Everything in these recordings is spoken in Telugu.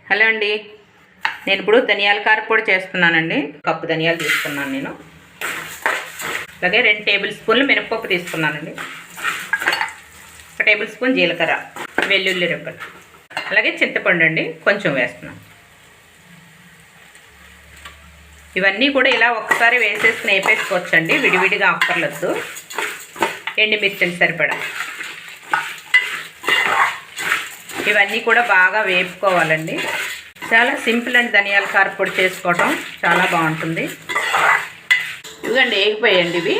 హలో అండి, నేను ఇప్పుడు ధనియాల కారపొడి చేస్తున్నానండి. కప్పు ధనియాలు తీసుకున్నాను నేను. అలాగే 2 టేబుల్ స్పూన్లు మినపప్పు తీసుకున్నానండి. 1 టేబుల్ స్పూన్ జీలకర్ర, వెల్లుల్లి రెబ్బలు, అలాగే చింతపండు అండి కొంచెం వేస్తున్నాను. ఇవన్నీ కూడా ఇలా ఒక్కసారి వేసేసుకుని వేపేసుకోవచ్చండి, విడివిడిగా అక్కర్లేదు. ఎండుమిర్చిని సరిపడా ఇవన్నీ కూడా బాగా వేపుకోవాలండి. చాలా సింపుల్ అండి, ధనియాల కారపొడి చేసుకోవడం చాలా బాగుంటుంది. ఇవ్వండి వేగిపోయండి. ఇవి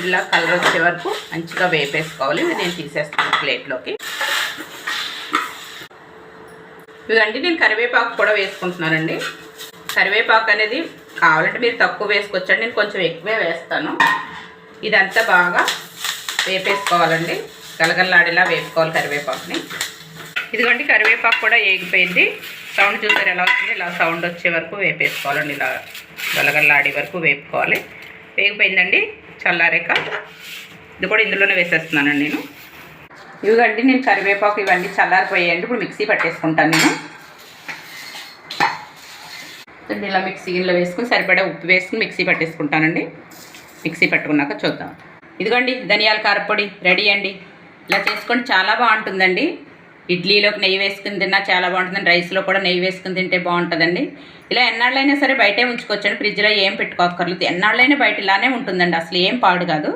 ఇలా కలర్ వచ్చే వరకు మంచిగా వేపేసుకోవాలి. ఇవి నేను తీసేస్తాను ప్లేట్లోకి. ఇదండి నేను కరివేపాకు కూడా వేసుకుంటున్నానండి. కరివేపాకు అనేది కావాలంటే మీరు తక్కువ వేసుకోవచ్చండి, నేను కొంచెం ఎక్కువే వేస్తాను. ఇదంతా బాగా వేపేసుకోవాలండి, గలగల్లాడేలా వేపుకోవాలి కరివేపాకుని. ఇదిగోండి కరివేపాకు కూడా వేగిపోయింది. సౌండ్ చూసారు ఎలా వస్తుంది, ఇలా సౌండ్ వచ్చే వరకు వేపేసుకోవాలండి, ఇలా గలగల్లాడే వరకు వేపుకోవాలి. వేగిపోయిందండి. చల్లారేక ఇది కూడా ఇందులోనే వేసేస్తున్నానండి నేను. ఇవిగండి నేను కరివేపాకు ఇవన్నీ చల్లారిపోయాయండి. ఇప్పుడు మిక్సీ పట్టేసుకుంటాను నేను. ఇలా మిక్సీ గిన్నెలో వేసుకుని సరిపడా ఉప్పు వేసుకుని మిక్సీ పట్టేసుకుంటానండి. మిక్సీ పట్టుకున్నాక చూద్దాం. ఇదిగోండి ధనియాల కారపొడి రెడీ అండి. ఇలా చేసుకోండి, చాలా బాగుంటుందండి. ఇడ్లీలోకి నెయ్యి వేసుకుని తిన్నా చాలా బాగుంటుందండి. రైస్లో కూడా నెయ్యి వేసుకుని తింటే బాగుంటుందండి. ఇలా ఎన్నాళ్ళైనా సరే బయటే ఉంచుకోవచ్చండి, ఫ్రిడ్జ్లో ఏం పెట్టుకోక్కర్లేదు. ఎన్నాళ్ళైనా బయట ఇలానే ఉంటుందండి, అసలు ఏం పాడు కాదు.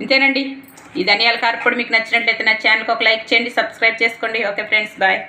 ఇంతేనండి. ఈ ధనియాల కారపొడి మీకు నచ్చినట్లయితే నా ఛానల్కి ఒక లైక్ చేయండి, సబ్స్క్రైబ్ చేసుకోండి. Okay friends, bye.